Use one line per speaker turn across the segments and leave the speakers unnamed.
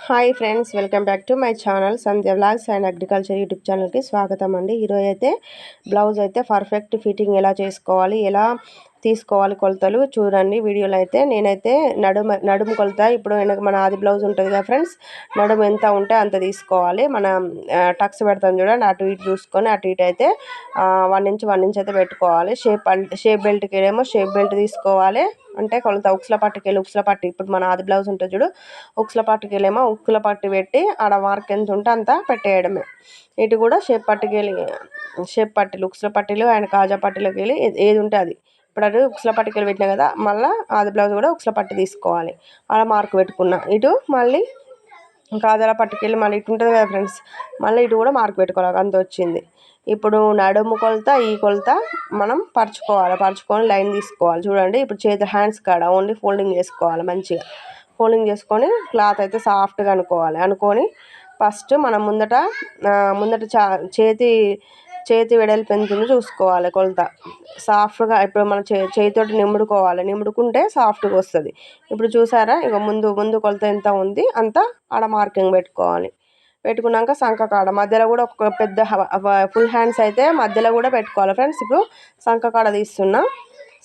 Hi friends, welcome back to my channel Sandhya vlogs and agriculture YouTube ఛానల్కి స్వాగతం అండి. ఈరోజు అయితే బ్లౌజ్ అయితే పర్ఫెక్ట్ ఫిట్టింగ్ ఎలా చేసుకోవాలి, ఎలా తీసుకోవాలి కొలతలు చూడండి వీడియోలో. అయితే నేనైతే నడుము కొలత ఇప్పుడు మన ఆది బ్లౌజ్ ఉంటుంది కదా ఫ్రెండ్స్, నడుము ఎంత ఉంటే అంత తీసుకోవాలి. మన టక్స్ పెడతాం చూడండి, అటు ఇటు చూసుకొని అటు ఇటు అయితే 1 ఇంచ్ అయితే పెట్టుకోవాలి. షేప్ బెల్ట్కి ఏమో షేప్ బెల్ట్ తీసుకోవాలి, అంటే కొలత ఉక్సుల పట్టు ఇప్పుడు మన ఆది బ్లౌజ్ ఉంటుంది చూడు, ఉక్సుల పట్టుకెళ్ళేమో ఉక్కుల పట్టు పెట్టి ఆడ మార్క్ ఎంత ఉంటే అంత పెట్టేయడమే. ఇటు కూడా షేప్ పట్టీలు ఉక్సుల పట్టీలు అండ్ కాజా పట్టీలోకి వెళ్ళి ఏది ఉంటే అది. ఇప్పుడు అది ఉక్సుల పట్టుకెళ్ళి పెట్టినా కదా, మళ్ళీ ఆది బ్లౌజ్ కూడా ఉక్సుల పట్టు తీసుకోవాలి, ఆడ మార్క్ పెట్టుకున్నా. ఇటు మళ్ళీ కాజాల పట్టుకెళ్ళి మళ్ళీ ఇటు ఉంటుంది కదా ఫ్రెండ్స్, మళ్ళీ ఇటు కూడా మార్క్ పెట్టుకోవాలి, అంత వచ్చింది. ఇప్పుడు నడుము కొలత ఈ కొలత మనం పరుచుకొని లైన్ తీసుకోవాలి చూడండి. ఇప్పుడు హ్యాండ్స్ కాడ ఓన్లీ ఫోల్డింగ్ చేసుకోవాలి, మంచిగా ఫోల్డింగ్ చేసుకొని క్లాత్ అయితే సాఫ్ట్గా అనుకొని ఫస్ట్ మనం ముందట చేతి వెడల్పు ఎంత ఉందో చూసుకోవాలి కొలత సాఫ్ట్గా. ఇప్పుడు మన చేతితోటి నిముడుకుంటే సాఫ్ట్గా వస్తుంది. ఇప్పుడు చూసారా, ఇక ముందు కొలత ఎంత ఉంది అంత ఆడ మార్కింగ్ పెట్టుకున్నాక సంఖ కాడ మధ్యలో కూడా ఒక పెద్ద ఫుల్ హ్యాండ్స్ అయితే మధ్యలో కూడా పెట్టుకోవాలి ఫ్రెండ్స్. ఇప్పుడు సంఖ కాడ తీస్తున్నా,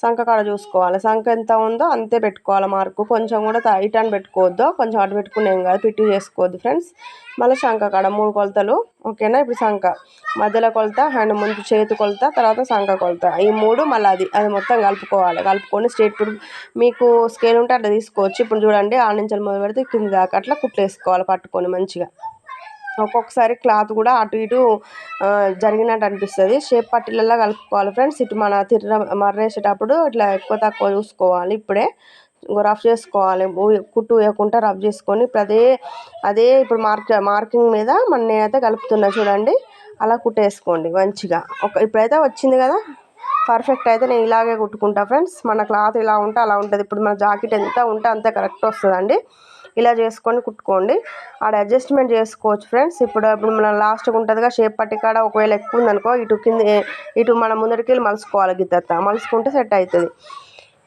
సంఖ కాడ చూసుకోవాలి, సంఖ ఎంత ఉందో అంతే పెట్టుకోవాలి మార్కు. కొంచెం కూడా ఇటు అని పెట్టుకోవద్దు, కొంచెం అటు పెట్టుకునేం కాదు, పిట్టు చేసుకోవద్దు ఫ్రెండ్స్. మళ్ళీ సంఖ కాడ 3 కొలతలు, ఓకేనా. ఇప్పుడు సంఖ మధ్యలో కొలత, హ్యాండ్ ముందు చేతి కొలత, తర్వాత సంఖ కొలత, ఈ 3 మళ్ళీ అది మొత్తం కలుపుకొని స్ట్రేట్. ఇప్పుడు మీకు స్కేల్ ఉంటే అట్లా తీసుకోవచ్చు. ఇప్పుడు చూడండి, ఆ నుంచి మొదలు పెడితే కింది దాకా అట్లా కుట్లేసుకోవాలి పట్టుకొని మంచిగా. ఒక్కొక్కసారి క్లాత్ కూడా అటు ఇటు జరిగినట్టు అనిపిస్తుంది, షేప్ పట్టీలలో కలుపుకోవాలి ఫ్రెండ్స్. ఇటు మన మర్రేసేటప్పుడు ఇట్లా ఎక్కువ తక్కువ చూసుకోవాలి. ఇప్పుడే రఫ్ చేసుకోవాలి, కుట్టు వేయకుండా రఫ్ చేసుకొని ఇప్పుడు అదే ఇప్పుడు మార్కింగ్ మీద నేనైతే కలుపుతున్నా చూడండి, అలా కుట్టేసుకోండి మంచిగా. ఇప్పుడైతే వచ్చింది కదా పర్ఫెక్ట్. అయితే నేను ఇలాగే కుట్టుకుంటా ఫ్రెండ్స్, మన క్లాత్ ఇలా ఉంటే అలా ఉంటుంది. ఇప్పుడు మన జాకెట్ ఎంత ఉంటే అంతే కరెక్ట్ వస్తుందండి. ఇలా చేసుకొని కుట్టుకోండి, ఆడ అడ్జస్ట్మెంట్ చేసుకోవచ్చు ఫ్రెండ్స్. ఇప్పుడు మన లాస్ట్గా ఉంటుందిగా షేప్ పట్టి కాడ ఒకవేళ ఎక్కువ ఉందనుకో, ఇటు మనం ముందరికి వెళ్ళి మలుసుకోవాలి, గిత్త మలుసుకుంటే సెట్ అవుతుంది.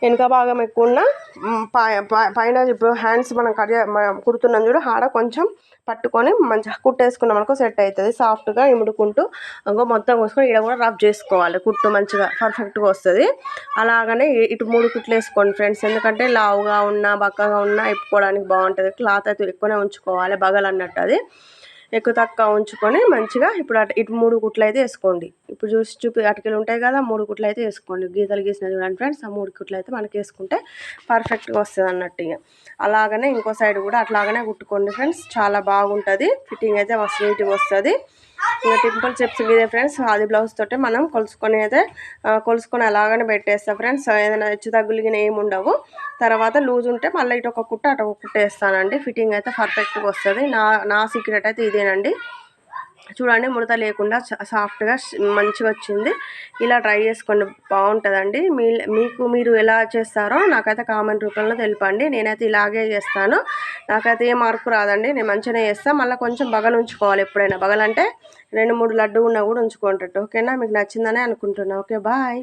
వెనుక భాగం ఎక్కువ ఉన్న పైన ఇప్పుడు హ్యాండ్స్ మనం కుడుతున్నాం చూడు, ఆడ కొంచెం పట్టుకొని మంచిగా కుట్టేసుకున్నాం అనుకో సెట్ అవుతుంది. సాఫ్ట్గా ఇముడుకుంటూ మొత్తం కోసుకొని ఇక్కడ కూడా రఫ్ చేసుకోవాలి, కుట్టు మంచిగా పర్ఫెక్ట్గా వస్తుంది. అలాగనే ఇటు 3 కుట్లు వేసుకోండి ఫ్రెండ్స్, ఎందుకంటే లావుగా ఉన్నా బక్కగా ఉన్నా ఇప్పుకోవడానికి బాగుంటుంది. క్లాత్ అయితే ఎక్కువనే ఉంచుకోవాలి, బగలు అన్నట్టు అది ఎక్కువ తక్కువ ఉంచుకొని మంచిగా. ఇప్పుడు ఇటు 3 కుట్లు అయితే వేసుకోండి. ఇప్పుడు అటుకెళ్ళి ఉంటాయి కదా, 3 కుట్లు అయితే వేసుకోండి. గీతలు గీసిన చూడండి ఫ్రెండ్స్, ఆ 3 కుట్లు అయితే మనకి వేసుకుంటే పర్ఫెక్ట్గా వస్తుంది అన్నట్టు. ఇక అలాగనే ఇంకో సైడ్ కూడా అట్లాగనే కుట్టుకోండి ఫ్రెండ్స్, చాలా బాగుంటుంది. ఫిట్టింగ్ అయితే మస్తు నీట్గా వస్తుంది. ఇంకా టింపుల్ చెప్స్ ఇదే ఫ్రెండ్స్, ఆది బ్లౌజ్ తోటే మనం కొలుసుకొని అలాగనే పెట్టేస్తాం ఫ్రెండ్స్. ఏదైనా హెచ్చు తగ్గులుగిన ఏమి ఉండవు. తర్వాత లూజ్ ఉంటే మళ్ళీ ఇటు ఒక కుట్ట అటు ఒక కుట్ట వేస్తానండి. ఫిట్టింగ్ అయితే పర్ఫెక్ట్గా వస్తుంది. నా సీక్రెట్ అయితే ఇదేనండి. చూడండి, ముడత లేకుండా సాఫ్ట్గా మంచిగా వచ్చింది. ఇలా ట్రై చేసుకోండి, బాగుంటుందండి. మీరు ఎలా చేస్తారో నాకైతే కామెంట్ రూపంలో తెలపండి. నేనైతే ఇలాగే చేస్తాను, నాకైతే ఏ మార్పు రాదండి. నేను మంచిగానే చేస్తాను. మళ్ళీ కొంచెం బగలు ఉంచుకోవాలి ఎప్పుడైనా, బగలంటే 2-3 లడ్డు ఉన్న కూడా ఉంచుకుంటట్టు. ఓకేనా, మీకు నచ్చిందనే అనుకుంటున్నా. Okay, bye.